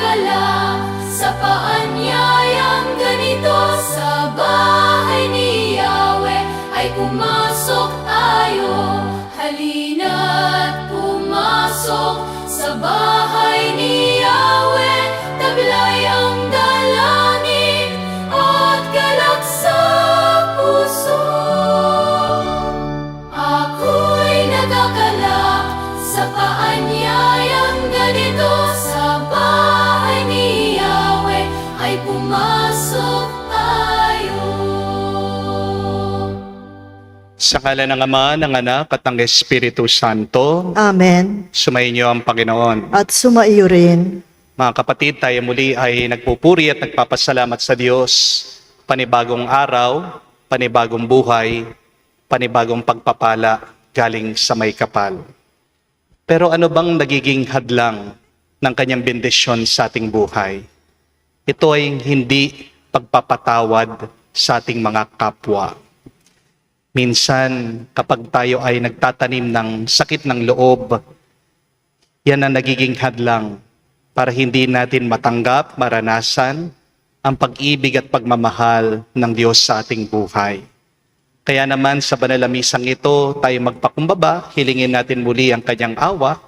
nadadala sa paanyayang ganito. Sa bahay ni Yahweh ay pumasok tayo. Halina't pumasok sa bahay ni Yahweh. Taglay ang dalangin at galak sa puso. Ako'y nagagalak sa paanyayang ganito. Sa bahay ni Yahweh ay pumasok tayo. Sa ngalan ng Ama, ng Anak, at ng Espiritu Santo, Amen. sumainyo ang Panginoon. At sumaiyo rin. Mga kapatid, tayo muli ay nagpupuri at nagpapasalamat sa Diyos. Panibagong araw, panibagong buhay, panibagong pagpapala galing sa may kapal. Pero ano bang nagiging hadlang ng kanyang bendisyon sa ating buhay? Ito ay hindi pagpapatawad sa ating mga kapwa. Minsan, kapag tayo ay nagtatanim ng sakit ng loob, yan ang nagiging hadlang para hindi natin matanggap, maranasan ang pag-ibig at pagmamahal ng Diyos sa ating buhay. Kaya naman sa banal na misang ito, tayo magpakumbaba, hilingin natin muli ang kanyang awa,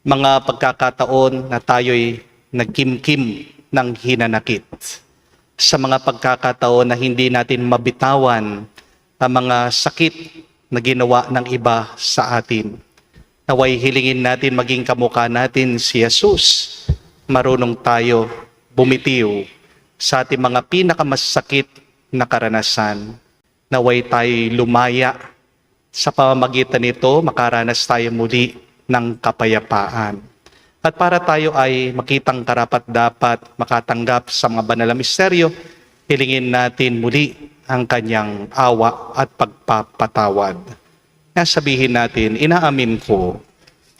mga pagkakataon na tayo'y nagkimkim ng hinanakit. Sa mga pagkakataon na hindi natin mabitawan ang mga sakit na ginawa ng iba sa atin. Naway hilingin natin maging kamukha natin si Jesus. Marunong tayo bumitiw sa ating mga pinakamasakit na karanasan. Naway tayo lumaya. Sa pamamagitan nito, makaranas tayo muli ng kapayapaan. At para tayo ay makitang karapat-dapat makatanggap sa mga banal na misteryo, hilingin natin muli ang kanyang awa at pagpapatawad. Sabihin natin, inaamin ko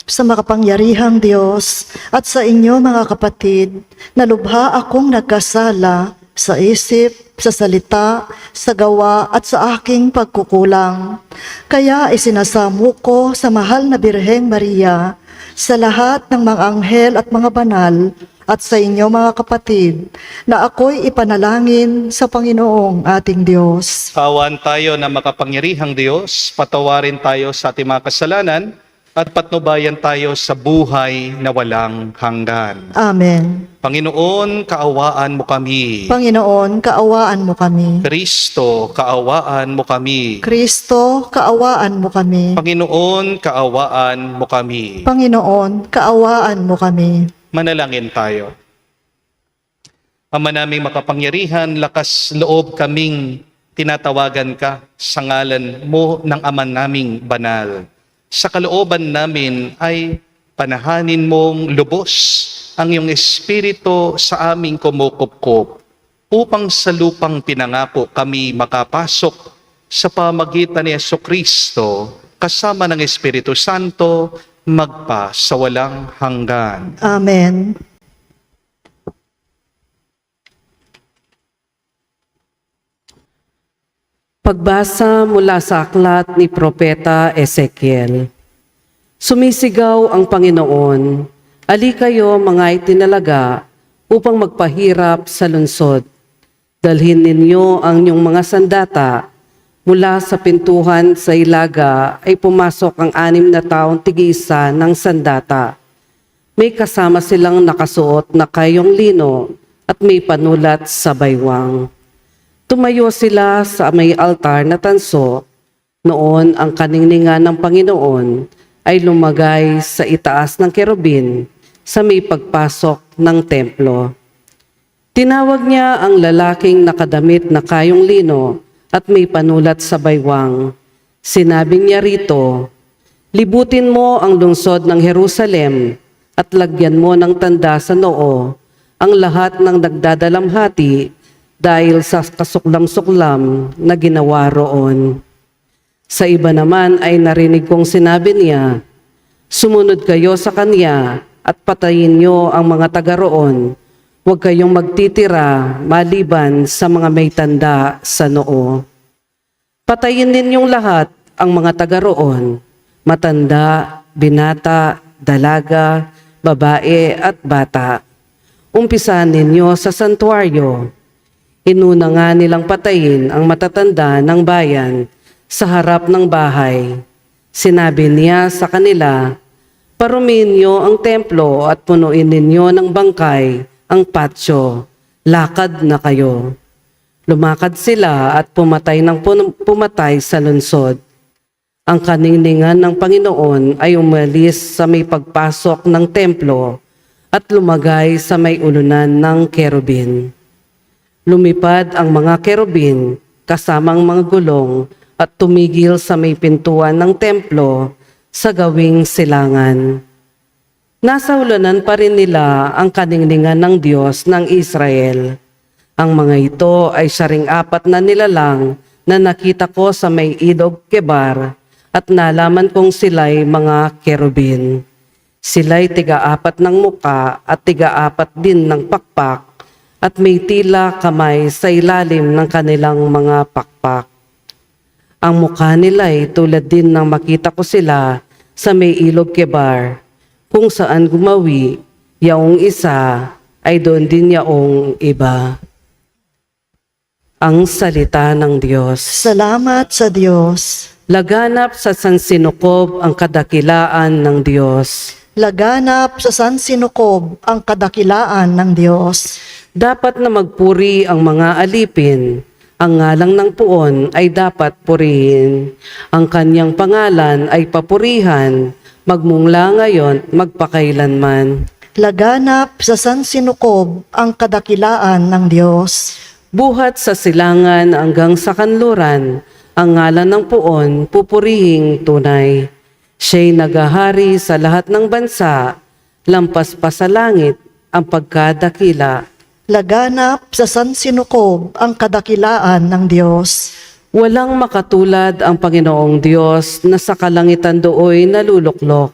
Sa makapangyarihang Diyos at sa inyo mga kapatid, na lubha akong nagkasala sa isip, sa salita, sa gawa at sa aking pagkukulang. Kaya isinasamo ko sa mahal na Birheng Maria, sa lahat ng mga anghel at mga banal, at sa inyo mga kapatid, na ako'y ipanalangin sa Panginoong ating Diyos. kawan tayo na makapangyarihang Diyos, patawarin tayo sa ating mga kasalanan, at patnubayan tayo sa buhay na walang hanggan. Amen. Panginoon, kaawaan mo kami. Panginoon, kaawaan mo kami. Kristo, kaawaan mo kami. Kristo, kaawaan mo kami. Panginoon, kaawaan mo kami. Panginoon, kaawaan mo kami. Manalangin tayo. Ama naming makapangyarihan, lakas loob kaming tinatawagan ka sa ngalan mo ng Ama naming banal. Sa kalooban namin ay panahanin mong lubos ang iyong Espiritu sa aming kumukupkup upang sa lupang pinangako kami makapasok sa pamagitan ni Jesucristo kasama ng Espiritu Santo magpa sa walang hanggan. Amen. Pagbasa mula sa aklat ni Propeta Ezekiel. Sumisigaw ang Panginoon, "Ali kayo mga itinalaga upang magpahirap sa lungsod. Dalhin ninyo ang inyong mga sandata. Mula sa pintuhan sa ilaga ay pumasok ang 6 na taong tigisa ng sandata. May kasama silang nakasuot na kayong lino at may panulat sa baywang. Tumayo sila sa may altar na tanso. Noon ang kaningningan ng Panginoon ay lumagay sa itaas ng kerubin sa may pagpasok ng templo. Tinawag niya ang lalaking nakadamit na kayong lino at may panulat sa baywang. Sinabi niya rito, "Libutin mo ang lungsod ng Jerusalem at lagyan mo ng tanda sa noo ang lahat ng nagdadalamhati dahil sa kasuklam-suklam na ginawa roon." Sa iba naman ay narinig kong sinabi niya, "Sumunod kayo sa kanya at patayin niyo ang mga taga roon. Huwag kayong magtitira maliban sa mga may tanda sa noo. Patayin ninyong lahat ang mga taga roon, matanda, binata, dalaga, babae at bata. umpisahan ninyo sa santuaryo. Inuna nga nilang patayin ang matatanda ng bayan sa harap ng bahay. Sinabi niya sa kanila, "Parumihin niyo ang templo at punuin ninyo ng bangkay ang patsyo. Lakad na kayo." Lumakad sila at pumatay pumatay sa lungsod. Ang kaningningan ng Panginoon ay umalis sa may pagpasok ng templo at lumagay sa may ulunan ng kerubin. Lumipad ang mga kerubin kasamang mga gulong at tumigil sa may pintuan ng templo sa gawing silangan. Nasa ulunan pa rin nila ang kaningningan ng Diyos ng Israel. Ang mga ito ay saring apat na nilalang na nakita ko sa may Idog Kebar at nalaman kong sila'y mga kerubin. Sila'y tiga-apat ng muka at tiga-apat din ng pakpak at may tila kamay sa ilalim ng kanilang mga pakpak. Ang mukha nila'y tulad din ng makita ko sila sa may Ilog Kebar, kung saan gumawi, yaong isa ay doon din yaong iba. Ang salita ng Diyos. Salamat sa Diyos. Laganap sa sansinukob ang kadakilaan ng Diyos. Laganap sa sansinukob ang kadakilaan ng Diyos. Dapat na magpuri ang mga alipin. Ang ngalang ng puon ay dapat purihin. Ang kanyang pangalan ay papurihan, magmungla ngayon, magpakailanman. Laganap sa sansinukob ang kadakilaan ng Diyos. Buhat sa silangan hanggang sa kanluran, ang ngalan ng puon pupurihing tunay. Siya'y nagahari sa lahat ng bansa, lampas pa sa langit ang pagkadakila. Laganap sa sansinukob ang kadakilaan ng Diyos. Walang makatulad ang Panginoong Diyos na sa kalangitan dooy naluluklok.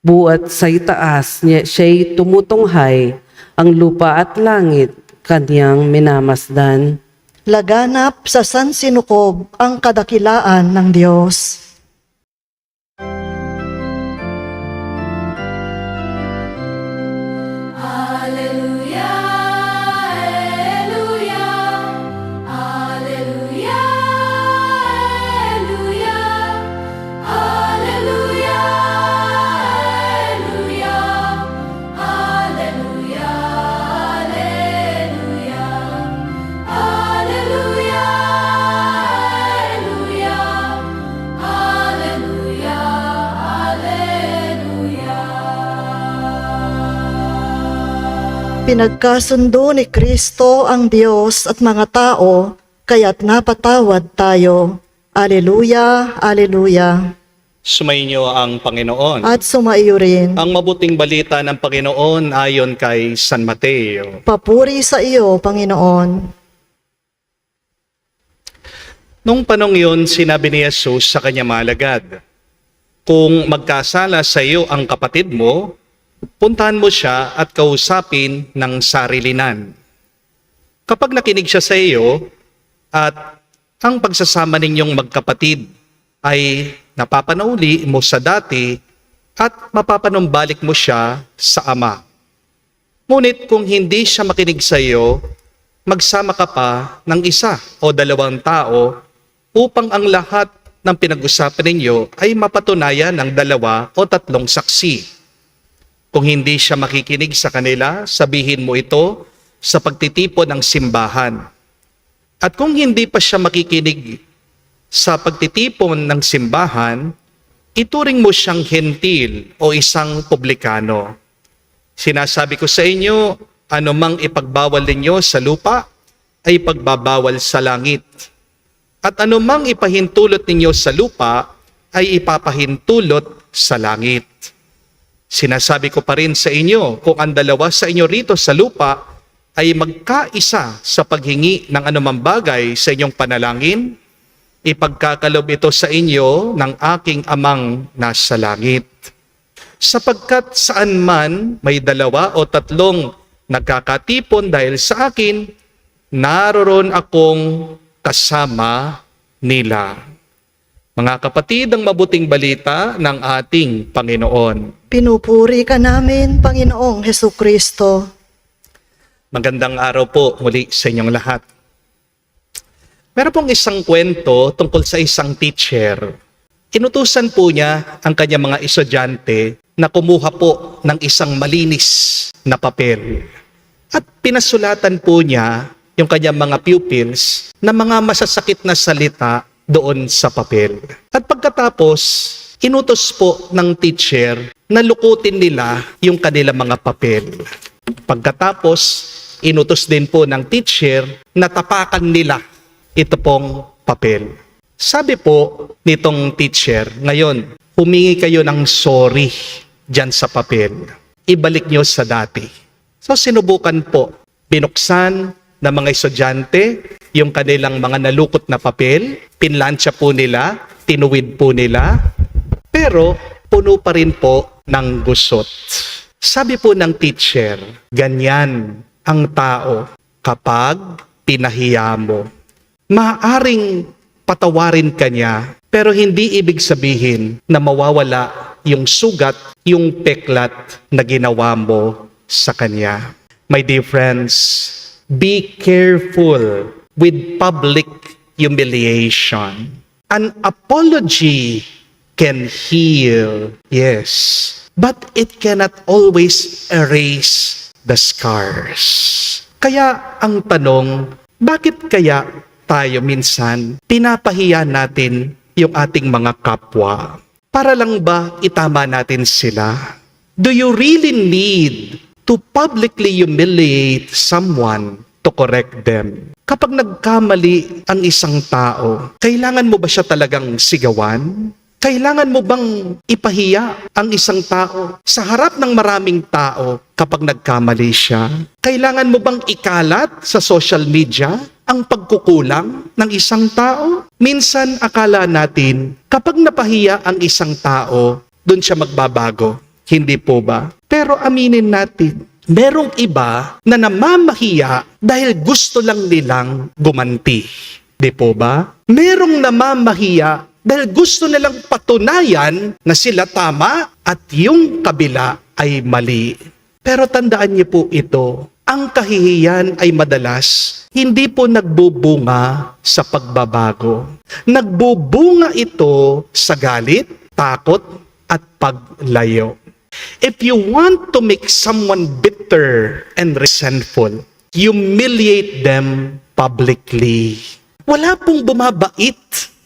Buat sa itaas niya siya'y tumutunghay, ang lupa at langit kanyang minamasdan. Laganap sa sansinukob ang kadakilaan ng Diyos. Alleluia, Alleluia, Alleluia, Alleluia, Alleluia, Alleluia, Alleluia, Alleluia, Alleluia, Alleluia, Alleluia, Alleluia. Pinagkasundo ni Kristo ang Diyos at mga tao, kaya't napatawad tayo. Aleluya, aleluya. Sumainyo ang Panginoon. At sumaiyo rin. Ang mabuting balita ng Panginoon ayon kay San Mateo. Papuri sa iyo, Panginoon. Nung panong yun, sinabi ni Jesus sa kanyang mga alagad, "Kung magkasala sa iyo ang kapatid mo, puntahan mo siya at kausapin ng sarilinan. Kapag nakinig siya sa iyo at ang pagsasama ninyong magkapatid ay napapanauli mo sa dati at mapapanumbalik mo siya sa Ama. Ngunit kung hindi siya makinig sa iyo, magsama ka pa ng isa o dalawang tao upang ang lahat ng pinag-usapan ninyo ay mapatunayan ng 2 o 3 saksi. Kung hindi siya makikinig sa kanila, sabihin mo ito sa pagtitipon ng simbahan. At kung hindi pa siya makikinig sa pagtitipon ng simbahan, ituring mo siyang hentil o isang publikano. Sinasabi ko sa inyo, anumang ipagbawal ninyo sa lupa ay pagbabawal sa langit. At anumang ipahintulot ninyo sa lupa ay ipapahintulot sa langit. Sinasabi ko pa rin sa inyo, kung ang 2 sa inyo rito sa lupa ay magkaisa sa paghingi ng anumang bagay sa inyong panalangin, ipagkakalob ito sa inyo ng aking Amang nasa langit. Sapagkat saan man may 2 o 3 nagkakatipon dahil sa akin, naroon akong kasama nila." Mga kapatid, ang mabuting balita ng ating Panginoon. Pinupuri ka namin, Panginoong Hesukristo. Magandang araw po muli sa inyong lahat. Meron pong isang kwento tungkol sa isang teacher. Inutusan po niya ang kanyang mga estudyante na kumuha po ng isang malinis na papel. At pinasulatan po niya yung kanyang mga pupils na mga masasakit na salita doon sa papel. At pagkatapos, inutos po ng teacher na lukutin nila yung kanilang mga papel. Pagkatapos, inutos din po ng teacher na tapakan nila ito pong papel. Sabi po nitong teacher, ngayon, humingi kayo ng sorry dyan sa papel. Ibalik nyo sa dati. So sinubukan po, binuksan ng mga estudyante yung kanilang mga nalukot na papel, pinlansya po nila, tinuwid po nila, pero puno pa rin po ng gusot. Sabi po ng teacher, ganyan ang tao kapag pinahiya mo. Maaaring patawarin ka niya, pero hindi ibig sabihin na mawawala yung sugat, yung peklat na ginawa mo sa kanya. My dear friends, be careful with public humiliation. An apology can heal, yes, but it cannot always erase the scars. Kaya ang tanong, bakit kaya tayo minsan pinapahiya natin yung ating mga kapwa? Para lang ba itama natin sila? Do you really need to publicly humiliate someone to correct them? Kapag nagkamali ang isang tao, kailangan mo ba siya talagang sigawan? Kailangan mo bang ipahiya ang isang tao sa harap ng maraming tao kapag nagkamali siya? Kailangan mo bang ikalat sa social media ang pagkukulang ng isang tao? Minsan akala natin kapag napahiya ang isang tao, doon siya magbabago. Hindi po ba? Pero aminin natin, merong iba na namamahiya dahil gusto lang nilang gumanti. Di po ba? Merong namamahiya dahil gusto nilang patunayan na sila tama at yung kabila ay mali. Pero tandaan niyo po ito, ang kahihiyan ay madalas hindi po nagbubunga sa pagbabago. Nagbubunga ito sa galit, takot, at paglayo. If you want to make someone bitter and resentful, humiliate them publicly. Wala pong bumabait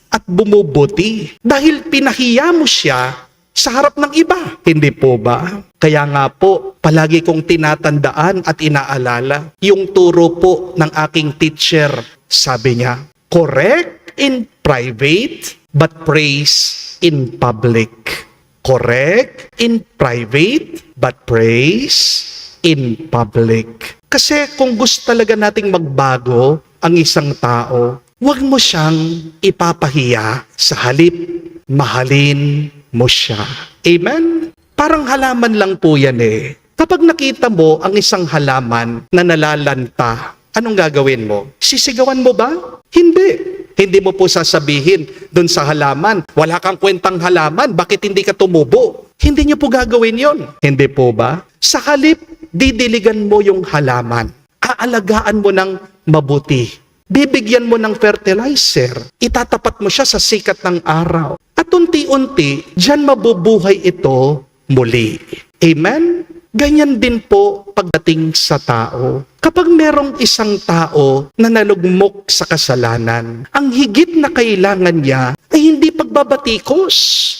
at bumubuti dahil pinahiya mo siya sa harap ng iba. Hindi po ba? Kaya nga po, palagi kong tinatandaan at inaalala yung turo po ng aking teacher. Sabi niya, correct in private but praise in public. Correct in private but praise in public. Kasi kung gusto talaga nating magbago ang isang tao, huwag mo siyang ipapahiya, sa halip mahalin mo siya. Amen? Parang halaman lang po yan eh. Kapag nakita mo ang isang halaman na nalalanta, anong gagawin mo? Sisigawan mo ba? Hindi. Hindi mo po sasabihin doon sa halaman, wala kang kwentang halaman, bakit hindi ka tumubo? Hindi niyo po gagawin yon. Hindi po ba? Sa halip, didiligan mo yung halaman. Aalagaan mo ng mabuti. Bibigyan mo ng fertilizer. Itatapat mo siya sa sikat ng araw. At unti-unti, diyan mabubuhay ito muli. Amen? Ganyan din po pagdating sa tao. Kapag merong isang tao na nalugmok sa kasalanan, ang higit na kailangan niya ay hindi pagbabatikos,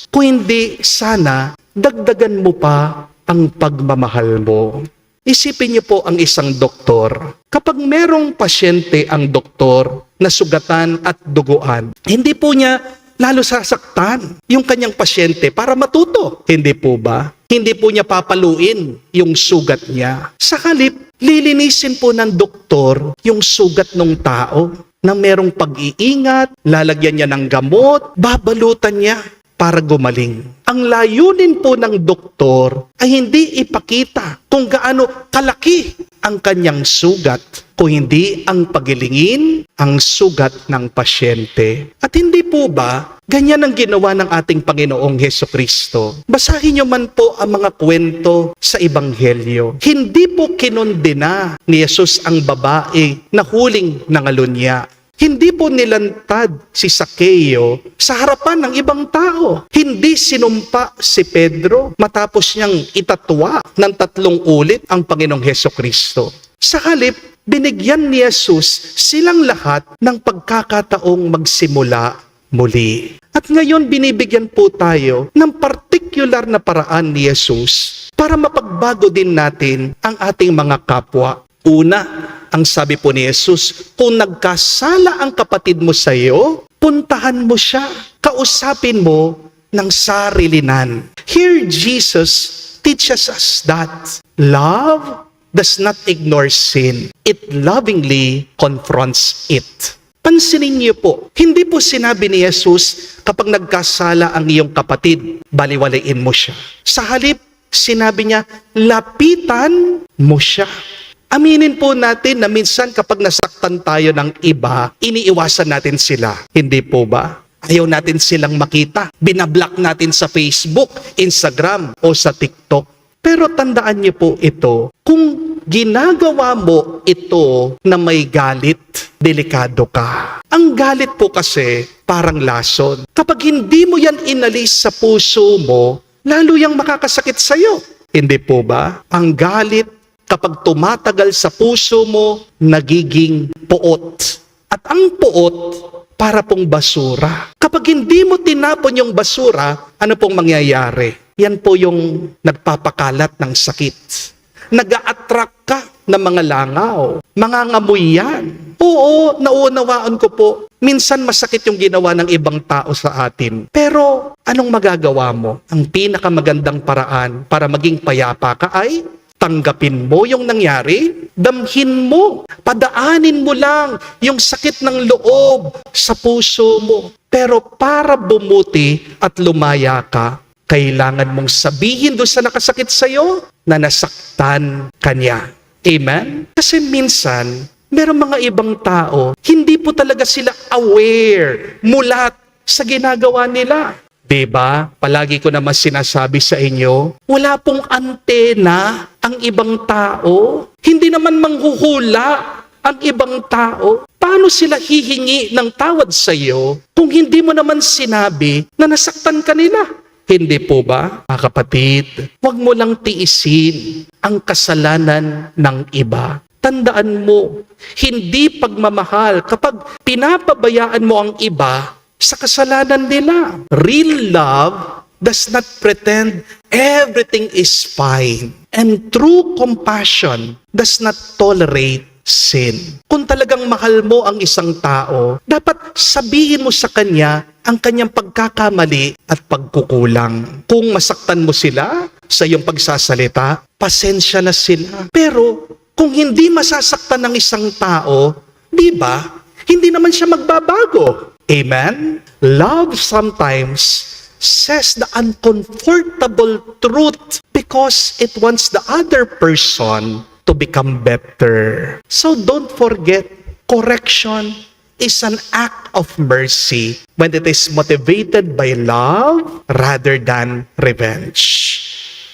kung hindi sana dagdagan mo pa ang pagmamahal mo. Isipin niyo po ang isang doktor. Kapag merong pasyente ang doktor na sugatan at duguan, hindi po niya lalo sasaktan yung kanyang pasyente para matuto. Hindi po ba? Hindi po niya papaluin yung sugat niya. Sa halip, lilinisin po ng doktor yung sugat ng tao na merong pag-iingat, lalagyan niya ng gamot, babalutan niya para gumaling. Ang layunin po ng doktor ay hindi ipakita kung gaano kalaki ang kanyang sugat, kung hindi ang pagilingin ang sugat ng pasyente. At hindi po ba Ganyan ang ginawa ng ating Panginoong Hesukristo. Basahin niyo man po ang mga kwento sa Ebanghelyo. Hindi po kinondena ni Jesus ang babae na huling nangalunya. Hindi po nilantad si Sakeo sa harapan ng ibang tao. Hindi sinumpa si Pedro matapos niyang itatwa ng 3 ulit ang Panginoong Hesukristo. Sa halip, binigyan ni Jesus silang lahat ng pagkakataong magsimula muli. At ngayon binibigyan po tayo ng partikular na paraan ni Jesus para mapagbago din natin ang ating mga kapwa. Una, ang sabi po ni Jesus, kung nagkasala ang kapatid mo sa iyo, puntahan mo siya, kausapin mo ng sarilinan. Here Jesus teaches us that love does not ignore sin. It lovingly confronts it. Pansinin niyo po, hindi po sinabi ni Jesus, kapag nagkasala ang iyong kapatid, baliwalain mo siya. Sa halip, sinabi niya, lapitan mo siya. Aminin po natin na minsan kapag nasaktan tayo ng iba, iniiwasan natin sila. Hindi po ba? Ayaw natin silang makita. Binablock natin sa Facebook, Instagram o sa TikTok. Pero tandaan niyo po ito, kung ginagawa mo ito na may galit, delikado ka. Ang galit po kasi parang lason. Kapag hindi mo yan inalis sa puso mo, lalo yang makakasakit sa'yo. Hindi po ba? Ang galit, kapag tumatagal sa puso mo, nagiging puot. At ang puot, para pong basura. Kapag hindi mo tinapon yung basura, ano pong mangyayari? Yan po yung nagpapakalat ng sakit. Nag-a-attract ka ng mga langaw. Mangangamoy yan. Oo, naunawaan ko po. Minsan masakit yung ginawa ng ibang tao sa atin. Pero anong magagawa mo? Ang pinakamagandang paraan para maging payapa ka ay tanggapin mo yung nangyari, damhin mo, padaanin mo lang yung sakit ng loob sa puso mo. Pero para bumuti at lumaya ka, kailangan mong sabihin doon sa nakasakit sa'yo na nasaktan ka niya. Amen? Kasi minsan, meron mga ibang tao, hindi po talaga sila aware, mulat sa ginagawa nila. Diba? Palagi ko naman sinasabi sa inyo, wala pong antena ang ibang tao. Hindi naman manghuhula ang ibang tao. Paano sila hihingi ng tawad sa iyo kung hindi mo naman sinabi na nasaktan ka nila? Hindi po ba, mga kapatid? Huwag mo lang tiisin ang kasalanan ng iba. Tandaan mo, hindi pagmamahal kapag pinapabayaan mo ang iba sa kasalanan nila. Real love does not pretend everything is fine. And true compassion does not tolerate sin. Kung talagang mahal mo ang isang tao, dapat sabihin mo sa kanya ang kanyang pagkakamali at pagkukulang. Kung masaktan mo sila sa iyong pagsasalita, pasensya na sila. Pero kung hindi masasaktan ng isang tao, di ba, hindi naman siya magbabago. Amen? Love sometimes says the uncomfortable truth because it wants the other person to become better. So don't forget, correction is an act of mercy when it is motivated by love rather than revenge.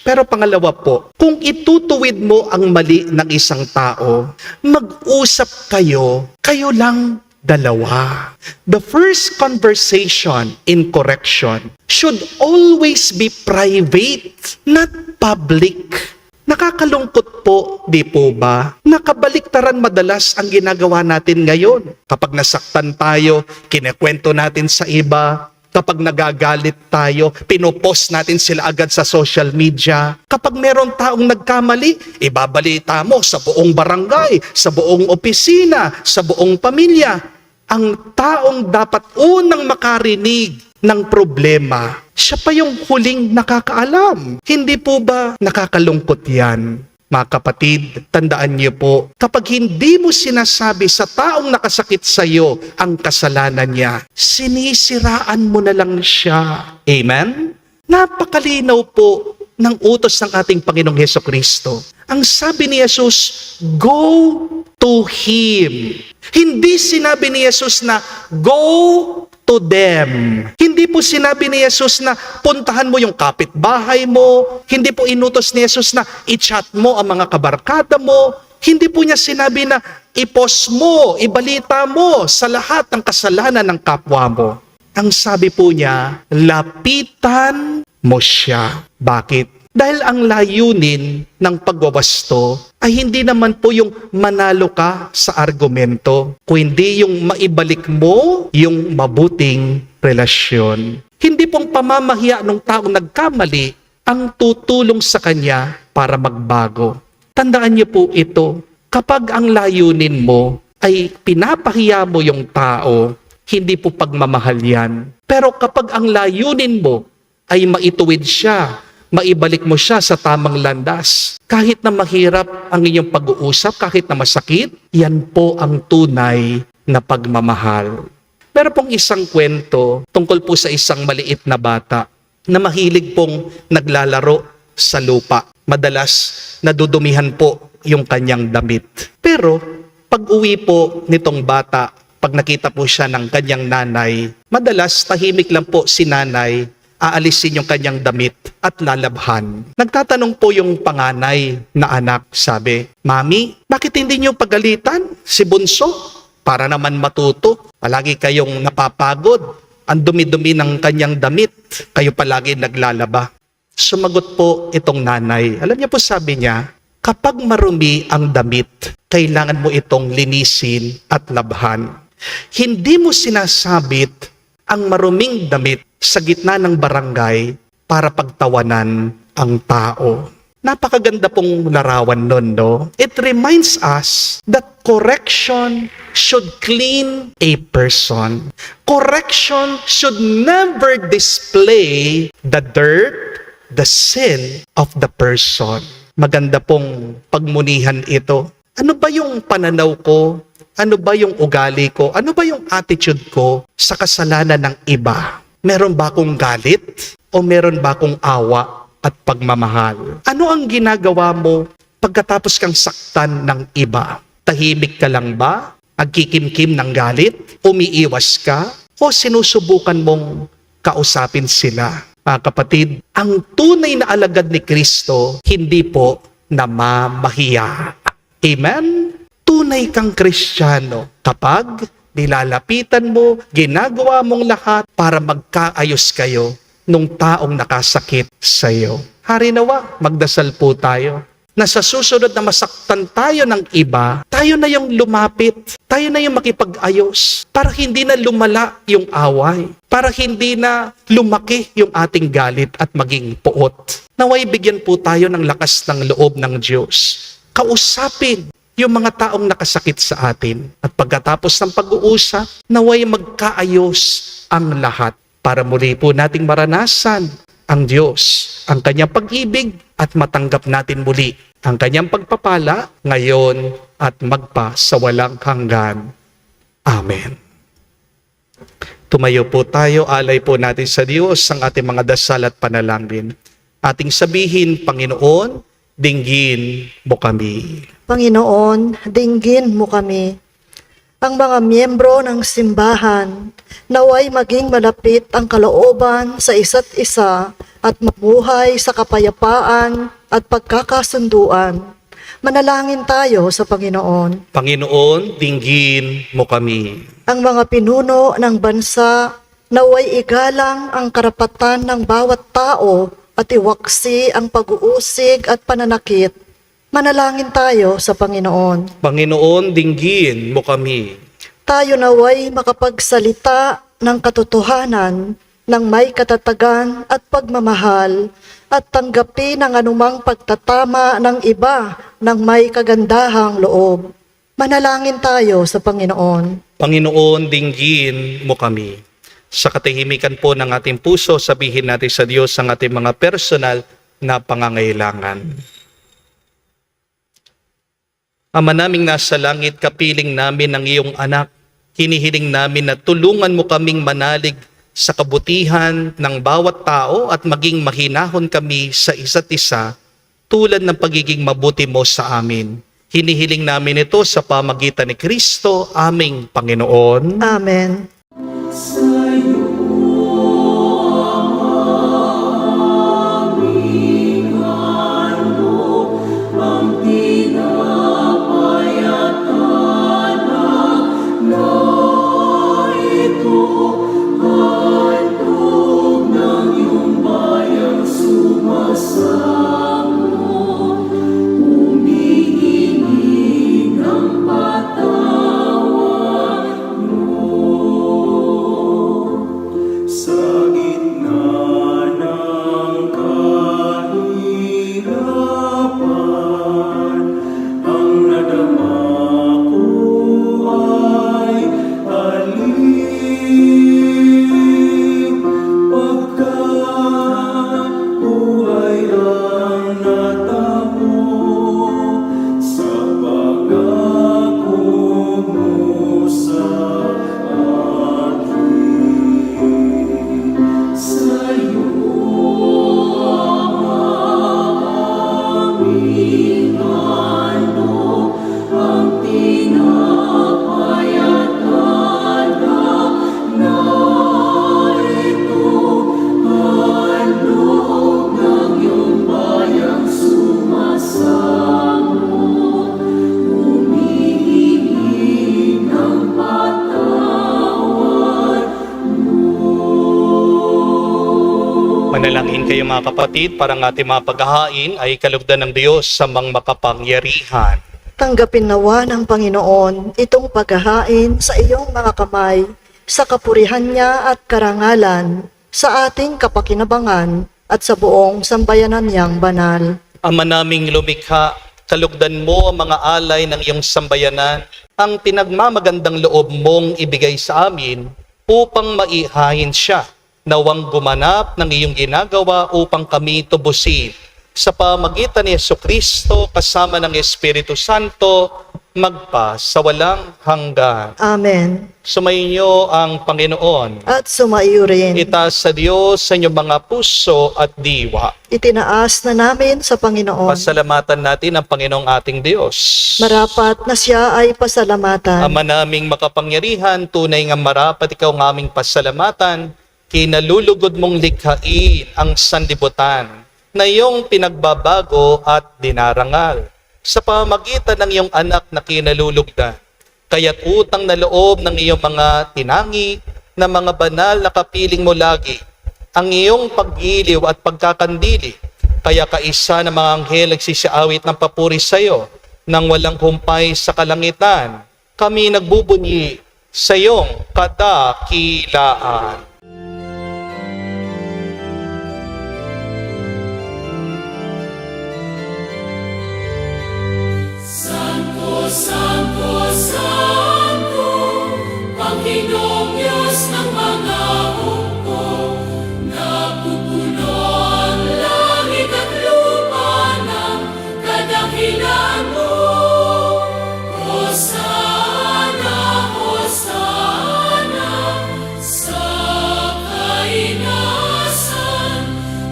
Pero pangalawa po, kung itutuwid mo ang mali ng isang tao, mag-usap kayo lang dalawa. The first conversation in correction should always be private, not public. Nakakalungkot po, di po ba? Nakabaliktaran madalas ang ginagawa natin ngayon. Kapag nasaktan tayo, kinekwento natin sa iba. Kapag nagagalit tayo, pinopost natin sila agad sa social media. Kapag meron taong nagkamali, ibabalita mo sa buong barangay, sa buong opisina, sa buong pamilya. Ang taong dapat unang makarinig ng problema, siya pa yung huling nakakaalam. Hindi po ba nakakalungkot yan? Mga kapatid, tandaan niyo po, kapag hindi mo sinasabi sa taong nakasakit sa iyo ang kasalanan niya, sinisiraan mo na lang siya. Amen? Napakalinaw po ng utos ng ating Panginoong Hesukristo. Ang sabi ni Jesus, go to Him. Hindi sinabi ni Jesus na go to them. Hindi po sinabi ni Jesus na puntahan mo yung kapitbahay mo. Hindi po inutos ni Jesus na i-chat mo ang mga kabarkada mo. Hindi po niya sinabi na i-post mo, ibalita mo sa lahat ng kasalanan ng kapwa mo. Ang sabi po niya, lapitan mo siya. Bakit? Dahil ang layunin ng pagwawasto ay hindi naman po yung manalo ka sa argumento, kundi yung maibalik mo yung mabuting relasyon. Hindi pong pamamahiya ng taong nagkamali ang tutulong sa kanya para magbago. Tandaan niyo po ito, kapag ang layunin mo ay pinapahiya mo yung tao, hindi po pagmamahal yan. Pero kapag ang layunin mo ay maituwid siya, maibalik mo siya sa tamang landas. Kahit na mahirap ang inyong pag-uusap, kahit na masakit, yan po ang tunay na pagmamahal. Meron pong isang kwento tungkol po sa isang maliit na bata na mahilig pong naglalaro sa lupa. Madalas nadudumihan po yung kanyang damit. Pero pag uwi po nitong bata, pag nakita po siya ng kanyang nanay, madalas tahimik lang po si nanay, aalisin yung kanyang damit at lalabhan. Nagtatanong po yung panganay na anak, sabi, Mami, bakit hindi niyo pagalitan si Bunso? Para naman matuto. Palagi kayong napapagod. Ang dumi-dumi ng kanyang damit. Kayo palagi naglalaba. Sumagot po itong nanay. Alam niyo po sabi niya, kapag marumi ang damit, kailangan mo itong linisin at labhan. Hindi mo sinasabit ang maruming damit sa gitna ng barangay para pagtawanan ang tao. Napakaganda pong larawan nun, no? It reminds us that correction should clean a person. Correction should never display the dirt, the sin of the person. Maganda pong pagmunihan ito. Ano ba yung pananaw ko? Ano ba yung ugali ko? Ano ba yung attitude ko sa kasalanan ng iba? Meron ba akong galit? O meron ba akong awa at pagmamahal? Ano ang ginagawa mo pagkatapos kang saktan ng iba? Tahimik ka lang ba? Nagkikimkim ng galit? Umiiwas ka? O sinusubukan mong kausapin sila? Mga kapatid, ang tunay na alagad ni Kristo, hindi po namamahiya. Amen? Tunay kang Kristiyano kapag nilalapitan mo, ginagawa mong lahat para magkaayos kayo nung taong nakasakit sa iyo. Harinawa, magdasal po tayo na sa susunod na masaktan tayo ng iba, tayo na yung lumapit, tayo na yung makipag-ayos para hindi na lumala yung away, para hindi na lumaki yung ating galit at maging puot. Naway bigyan po tayo ng lakas ng loob ng Diyos. Kausapin yung mga taong nakasakit sa atin. At pagkatapos ng pag-uusap, naway magkaayos ang lahat para muli po nating maranasan ang Diyos, ang kanyang pag-ibig at matanggap natin muli ang kanyang pagpapala ngayon at magpa sa walang hanggan. Amen. Tumayo po tayo, alay po natin sa Diyos ang ating mga dasal at panalangin. Ating sabihin, Panginoon, dinggin mo kami. Panginoon, dinggin mo kami. Ang mga miyembro ng simbahan, naway maging malapit ang kalooban sa isa't isa at mabuhay sa kapayapaan at pagkakasunduan. Manalangin tayo sa Panginoon. Panginoon, dinggin mo kami. Ang mga pinuno ng bansa, naway igalang ang karapatan ng bawat tao at iwaksi ang pag-uusig at pananakit. Manalangin tayo sa Panginoon. Panginoon, dinggin mo kami. Tayo naway makapagsalita ng katotohanan, ng may katatagan at pagmamahal, at tanggapin ang anumang pagtatama ng iba ng may kagandahang loob. Manalangin tayo sa Panginoon. Panginoon, dinggin mo kami. Sa katahimikan po ng ating puso, sabihin natin sa Diyos ang ating mga personal na pangangailangan. Ama naming nasa langit, kapiling namin ang iyong anak. Hinihiling namin na tulungan mo kaming manalig sa kabutihan ng bawat tao at maging mahinahon kami sa isa't isa tulad ng pagiging mabuti mo sa amin. Hinihiling namin ito sa pamagitan ni Kristo, aming Panginoon. Amen. Sa Manalangin kayo mga kapatid para ang ating mga paghahain ay kalugdan ng Diyos sa mga makapangyarihan. Tanggapin nawa ng Panginoon itong paghahain sa iyong mga kamay, sa kapurihan niya at karangalan, sa ating kapakinabangan at sa buong sambayanan niyang banal. Ama naming lumikha, kalugdan mo ang mga alay ng iyong sambayanan, ang pinagmamagandang loob mong ibigay sa amin upang maihain siya. Nawang gumanap ng iyong ginagawa upang kami tubusin. Sa pamagitan ni Jesucristo kasama ng Espiritu Santo, magpa sa walang hanggan. Amen. Sumainyo ang Panginoon. At sumaiyo rin. Itaas sa Diyos sa inyong mga puso at diwa. Itinaas na namin sa Panginoon. Pasalamatan natin ang Panginoong ating Diyos. Marapat na siya ay pasalamatan. Ama naming makapangyarihan, tunay nga marapat ikaw ng aming pasalamatan, kinalulugod mong likhain ang sanlibutan na iyong pinagbabago at dinarangal sa pamagitan ng iyong anak na kinalulugdan. Kaya't utang na loob ng iyong mga tinangi na mga banal na kapiling mo lagi ang iyong paggiliw at pagkakandili. Kaya kaisa ng mga anghel nagsisiawit ng papuri sa iyo nang walang humpay sa kalangitan. Kami nagbubunyi sa iyong kadakilaan. Santo, Santo, Panginoong Diyos ng mga hukbo, napupuno ang langit at lupa ng kadakilaan mo. Hosana, Hosana, sa kainasan,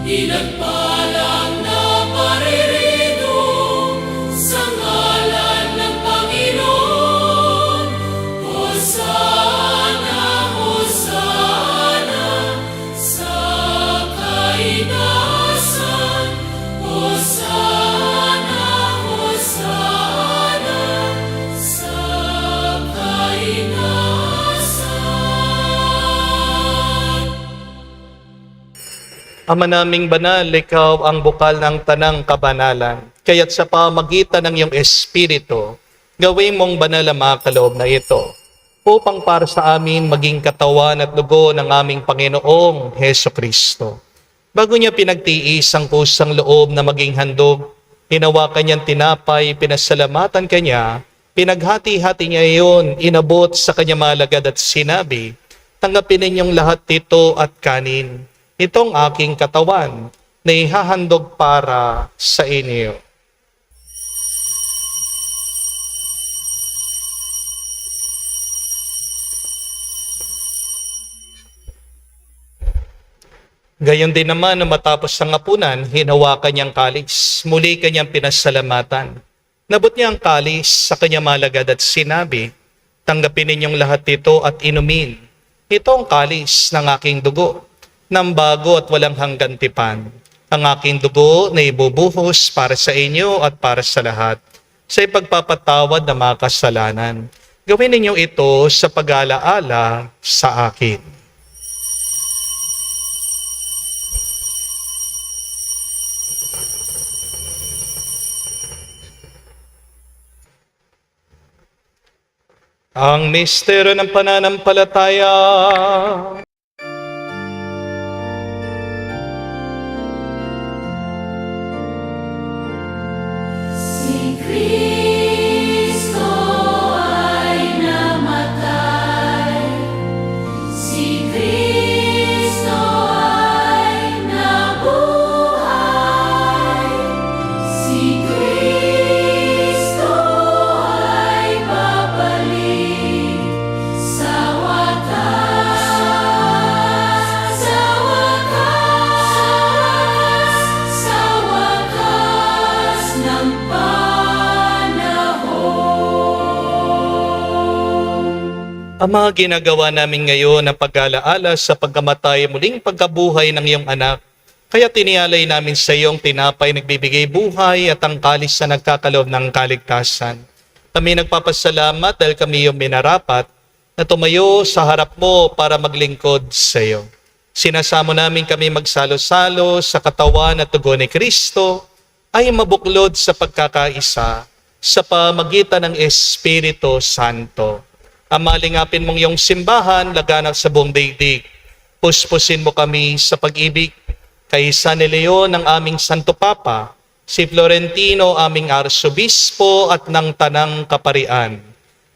pinagpalang na paririto sa ngalan ng Panginoon. Hosana, Hosana, sa kainasan. Hosana, Hosana, sa kainasan. Ama naming banal, ikaw ang bukal ng tanang kabanalan. Kaya't sa pamagitan ng iyong Espiritu, gawin mong banal ang mga kaloob na ito, upang para sa amin maging katawan at dugo ng aming Panginoong Hesukristo. Bago niya pinagtiis ang kusang loob na maging handog, hinawakan niyang tinapay, pinasalamatan kanya, pinaghati-hati niya iyon, inabot sa kanya malagad at sinabi, tanggapin ninyong lahat ito at kanin. Itong aking katawan na ihahandog para sa inyo. Gayon din naman na matapos ang hapunan, hinawakan niyang kalis. Muli kanyang pinasalamatan. Nabot niya ang kalis sa kanya malagad at sinabi, tanggapin ninyong lahat ito at inumin. Ito ang kalis ng aking dugo, ng bago at walang hanggan tipan. Ang aking dugo na ibubuhos para sa inyo at para sa lahat, sa ipagpapatawad ng mga kasalanan. Gawin ninyo ito sa pag-alaala sa akin. Ang misteryo ng pananampalataya. Si Kristo ay namatay, si Kristo ay nabuhay, si Kristo ay babalik sa wakas, sa wakas, sa wakas ng Ang mga ginagawa namin ngayon na pag-alaala sa pagkamatay muling pagkabuhay ng iyong anak, kaya tinialay namin sa iyong tinapay nagbibigay buhay at ang kalis na nagkakaloob ng kaligtasan. Kami nagpapasalamat dahil kami iyong minarapat na tumayo sa harap mo para maglingkod sa iyo. Sinasamo namin kami magsalo-salo sa katawan at dugo ni Kristo ay mabuklod sa pagkakaisa sa pamagitan ng Espiritu Santo. Amalingapin mong iyong simbahan, laganap sa buong daigdig. Puspusin mo kami sa pag-ibig kay San Leon ng aming Santo Papa, si Florentino aming Arsobispo at ng Tanang Kaparian.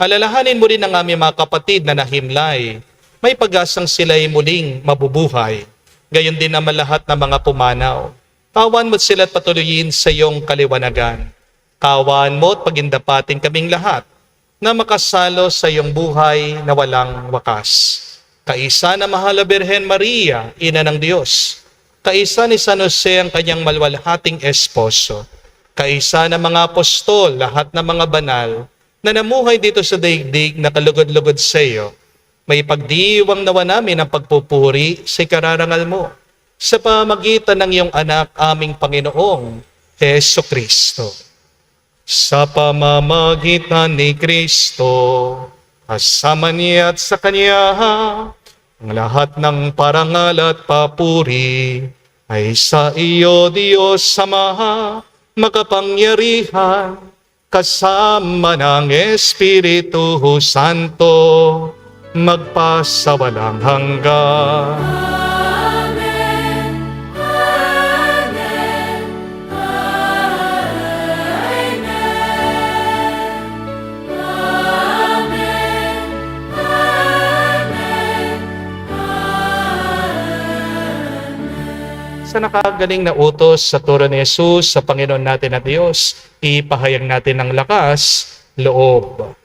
Alalahanin mo rin ang aming mga kapatid na nahimlay. May pag-asang sila'y muling mabubuhay. Gayon din naman lahat ng mga pumanaw. Kawan mo't sila at patuloyin sa iyong kaliwanagan. Kawan mo at pagindapatin kaming lahat na makasalo sa iyong buhay na walang wakas. Kaisa na mahal na Birhen Maria, Ina ng Diyos. Kaisa ni San Jose ang kanyang malwalhating esposo. Kaisa ng mga apostol, lahat ng mga banal na namuhay dito sa daigdig na kalugod-lugod sa iyo. May pagdiwang nawa namin ang pagpupuri sa ikararangal mo sa pamagitan ng iyong anak aming Panginoong Heso Kristo. Sa pamamagitan ni Kristo, kasama niya at sa Kanya, ang lahat ng parangal at papuri ay sa iyo, Diyos Ama, makapangyarihan, kasama ng Espiritu Santo, magpasawalang hanggan. Amen. Amen. Amen. Amen. Sa nakagaling na utos sa turo ni Jesus sa Panginoon natin na Diyos, ipahayag natin ng lakas, loob.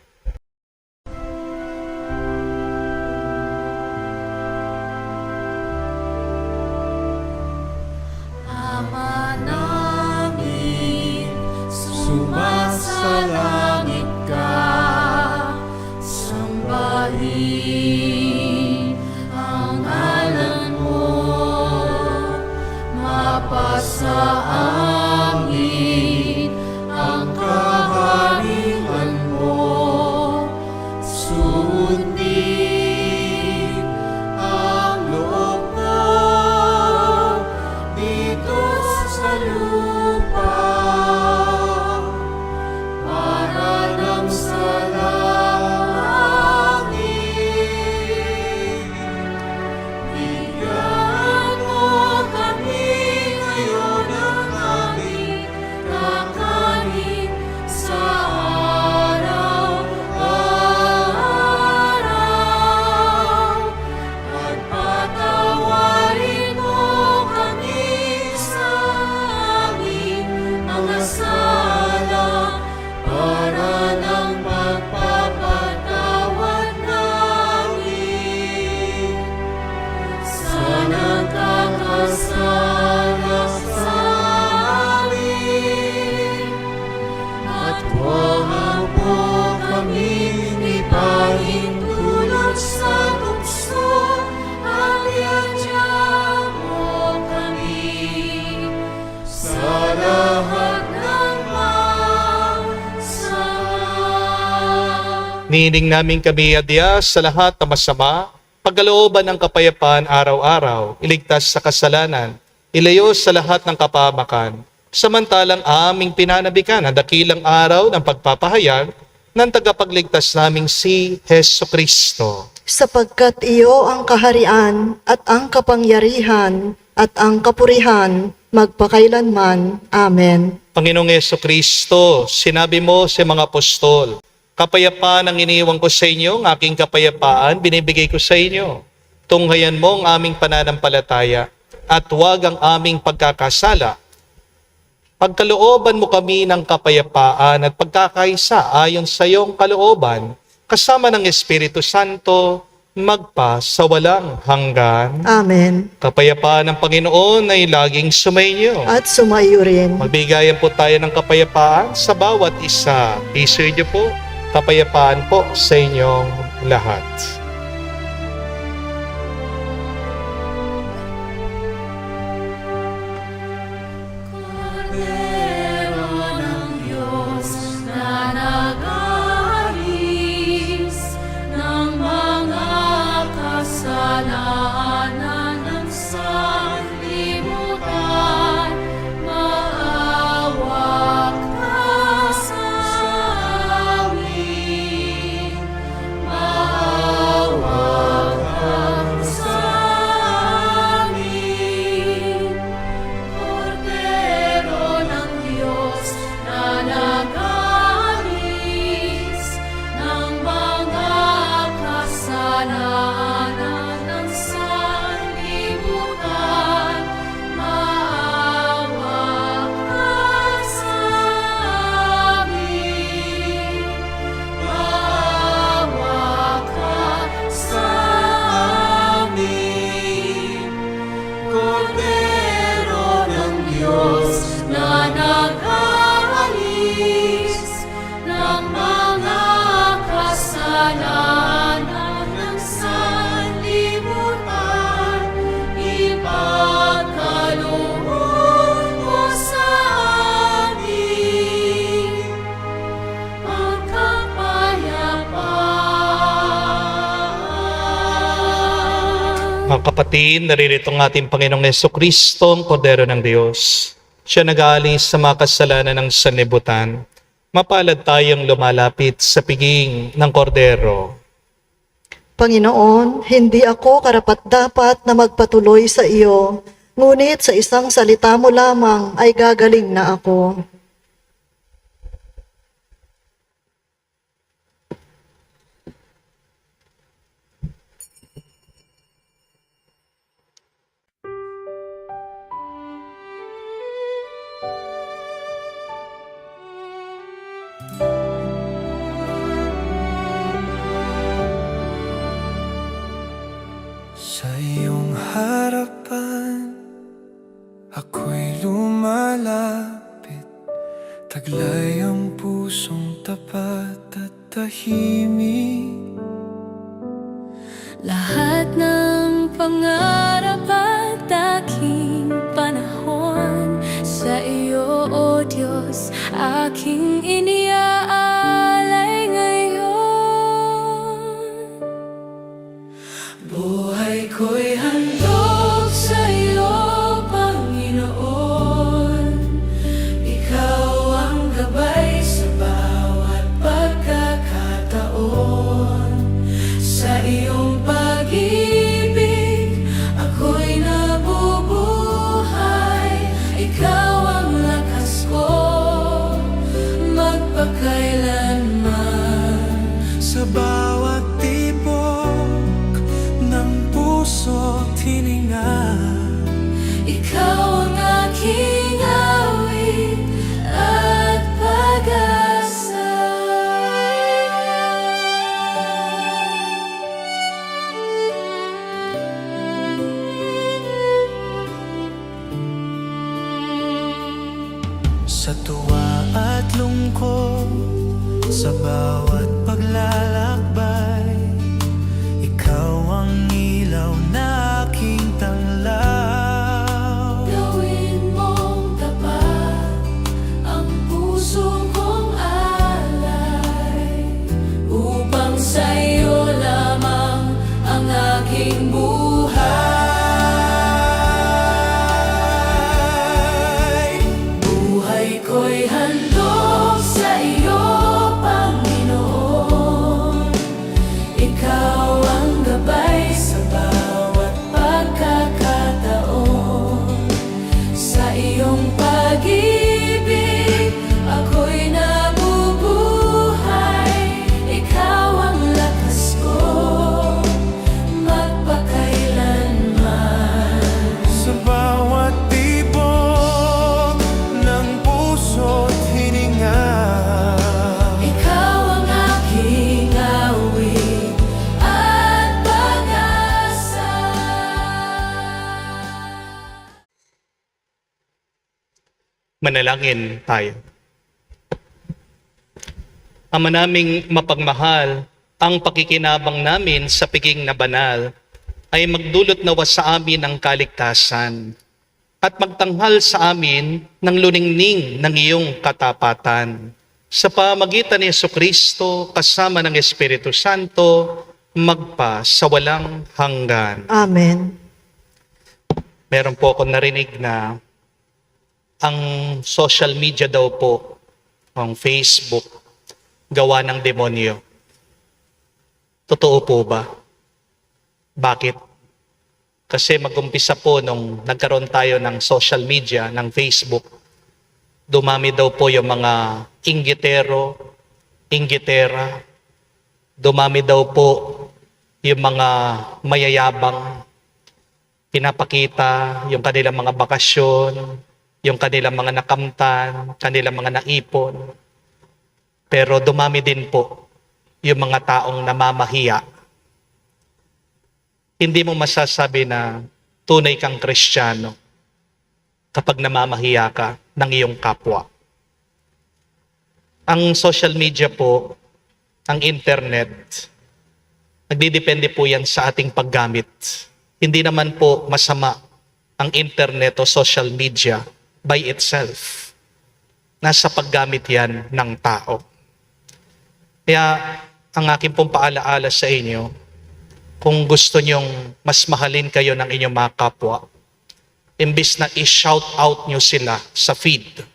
Ama namin, sumasalangit ka, sambahin ang ngalan mo, mapasa amin ang kaharian mo, sundin ang loob mo dito sa lupa para nang sa langit. Bigyan mo kami ngayon ng aming kakanin sa araw-araw at patawarin mo kami sa aming mga sala para ng pagpapatawad namin sa nagkakasala sa amin. At huwag mo kaming ipahintulot sa tukso, at iadya mo kami sa lahat ng masama. Nining namin kami adya sa lahat ng masama, pagkalooban ng kapayapaan araw-araw, iligtas sa kasalanan, ilayo sa lahat ng kapahamakan, samantalang aming pinanabikan ang dakilang araw ng pagpapahayag ng tagapagligtas naming si Heso Kristo. Sapagkat iyo ang kaharian at ang kapangyarihan at ang kapurihan magpakailanman. Amen. Panginoong Heso Kristo, sinabi mo sa mga apostol, kapayapaan ang iniiwan ko sa inyo, ang aking kapayapaan binibigay ko sa inyo. Tunghayan mo ang aming pananampalataya at huwag ang aming pagkakasala. Pagkalooban mo kami ng kapayapaan at pagkakaisa ayon sa iyong kalooban, kasama ng Espiritu Santo, magpa sa walang hanggan. Amen. Kapayapaan ng Panginoon ay laging sumainyo. At sumaiyo rin. Magbigayan po tayo ng kapayapaan sa bawat isa. Piso niyo po, kapayapaan po sa inyong lahat. Kordero ng Diyos na nag-aalis ng mga kasalanan ng Mga kapatid, naririto ang ating Panginoong Jesucristo, ang Kordero ng Diyos. Siya nag-aalis sa mga kasalanan ng sanlibutan. Mapalad tayong lumalapit sa piging ng Kordero. Panginoon, hindi ako karapat-dapat na magpatuloy sa iyo, ngunit sa isang salita mo lamang ay gagaling na ako. Sa iyong harapan, ako'y lumalapit. Taglay ang pusong tapat at tahimik. Lahat ng pangarap at aking panahon sa iyo, O Diyos, aking iniaalay ngayon. Buhay ko'y handog sa iyo, Panginoon. Ikaw ang gabay sa bawat pagkakataon. Sa iyong pag-ibig, ako'y nabubuhay. Ikaw ang lakas ko, magpakailanman. Sa bawat tibok ng puso't hininga, Ikaw ang aking awit at pag-asa. sa tuwa at lungkot, sa bawat paglalakbay, ikaw ang ilaw na aking tanglaw. Gawin mong tapat ang puso kong alay, upang sa iyo lamang ang aking buhay. Buhay ko'y handog sa iyo, Panginoon. Ikaw ang gabay sa bawat pagkakataon. Sa iyong pag-ibig, ako'y nabubuhay. Ikaw ang lakas ko, magpakailanman. Sa bawat tibok ng puso't hininga, Ikaw ang aking awit at pag-asa. Manalangin tayo. Ama naming mapagmahal, ang pakikinabang namin sa piging na banal ay magdulot nawa sa amin ng kaligtasan at magtanghal sa amin ng luningning ng iyong katapatan. Sa pamagitan ni Jesucristo kasama ng Espiritu Santo, magpa sa walang hanggan. Amen. Meron po ako narinig na ang social media daw po, ang Facebook, gawa ng demonyo. Totoo po ba? Bakit? Kasi mag-umpisa po nung nagkaroon tayo ng social media, ng Facebook, dumami daw po yung mga inggitero, inggitera, dumami daw po yung mga mayayabang, pinapakita yung kanilang mga bakasyon, yung kanilang mga nakamtan, kanilang mga naipon. Pero dumami din po yung mga taong namamahiya. Hindi mo masasabi na tunay kang Kristiyano kapag namamahiya ka ng iyong kapwa. Ang social media po, ang internet, nagdidepende po yan sa ating paggamit. Hindi naman po masama ang internet o social media by itself. Nasa paggamit yan ng tao. Kaya ang aking pong paalaala sa inyo, Kung gusto nyong mas mahalin kayo ng inyong mga kapwa, imbis na i-shout out nyo sila sa feed,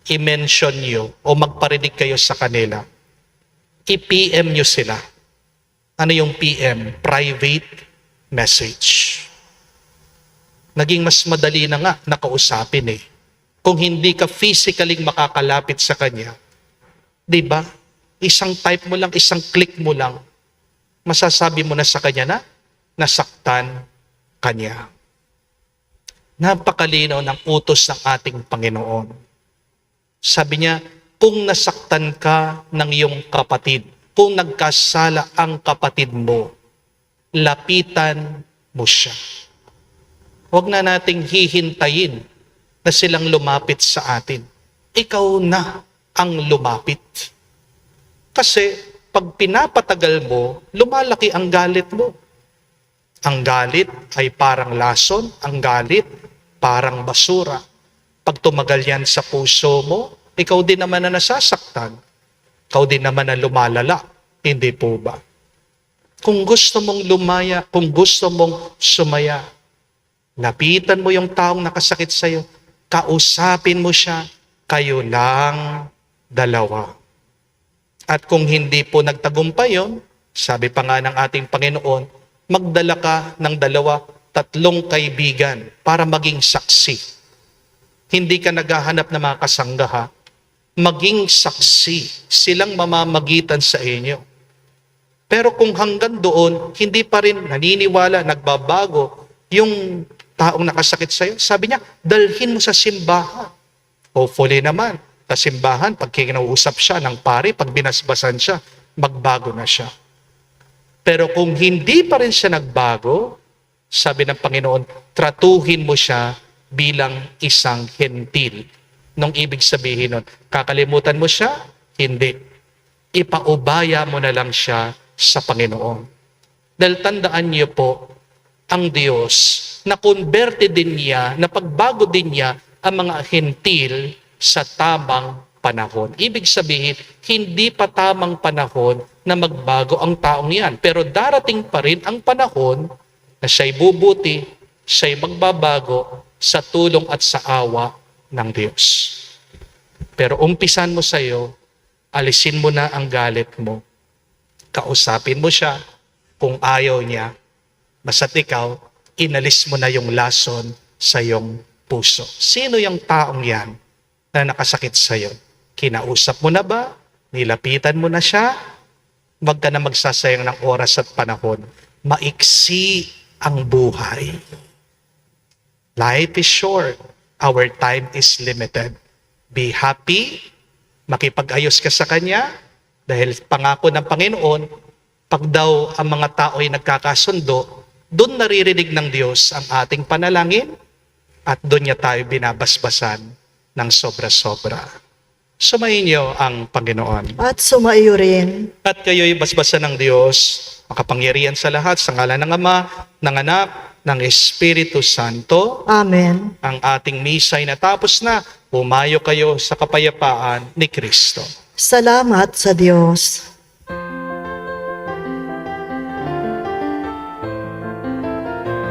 i-mention nyo o magparinig kayo sa kanila, i-PM nyo sila. Ano yung PM? Private message. Naging mas madali na nga nakausapin eh. Kung hindi ka physically makakalapit sa kanya, di ba? Isang type mo lang, isang click mo lang, masasabi mo na sa kanya na nasaktan kanya. Napakalinaw ng utos ng ating Panginoon. Sabi niya, kung nasaktan ka ng iyong kapatid, kung nagkasala ang kapatid mo, lapitan mo siya. Huwag na nating hihintayin na silang lumapit sa atin. Ikaw na ang lumapit. Kasi pag pinapatagal mo, lumalaki ang galit mo. Ang galit ay parang lason, ang galit parang basura. Pag tumagal yan sa puso mo, ikaw din naman na nasasaktan. Ikaw din naman na lumalala. Hindi po ba? Kung gusto mong lumaya, kung gusto mong sumaya, lapitan mo yung taong nakasakit sa'yo, kausapin mo siya, kayo lang dalawa. At kung hindi po nagtagumpay yun, sabi pa nga ng ating Panginoon, magdala ka ng 2, 3 kaibigan para maging saksi. Hindi ka naghahanap ng mga kasangga, maging saksi, silang mamamagitan sa inyo. Pero kung hanggang doon, hindi pa rin naniniwala, nagbabago yung taong nakasakit sa'yo, sabi niya, dalhin mo sa simbahan. Hopefully naman, sa simbahan, pag kinausap siya ng pari, pag binasbasan siya, magbago na siya. Pero kung hindi pa rin siya nagbago, sabi ng Panginoon, tratuhin mo siya bilang isang hentil. Nung ibig sabihin nun, kakalimutan mo siya? Hindi. Ipaubaya mo na lang siya sa Panginoon. Dahil tandaan niyo po, ang Diyos, na converted din niya, na pagbago din niya ang mga hentil sa tamang panahon. Ibig sabihin, hindi pa tamang panahon na magbago ang taong yan. Pero darating pa rin ang panahon na siya'y bubuti, siya'y magbabago sa tulong at sa awa ng Diyos. Pero umpisan mo sa'yo, alisin mo na ang galit mo. Kausapin mo siya kung ayaw niya. Basta't ikaw, inalis mo na yung lason sa iyong puso. Sino yung taong yan na nakasakit sa'yo? Kinausap mo na ba? Nilapitan mo na siya? Huwag ka na magsasayang ng oras at panahon. Maiksi ang buhay. Life is short. Our time is limited. Be happy. Makipag-ayos ka sa Kanya. Dahil pangako ng Panginoon, pag daw ang mga tao ay nagkakasundo, doon naririnig ng Diyos ang ating panalangin at doon niya tayo binabasbasan ng sobra-sobra. Sumayin niyo ang Panginoon. At sumaiyo rin. At kayo'y basbasan ng Diyos, makapangyarihan sa lahat, sa ngalan ng Ama, ng Anak, ng Espiritu Santo. Amen. Ang ating misa ay natapos na. Pumayo kayo sa kapayapaan ni Kristo. Salamat sa Diyos.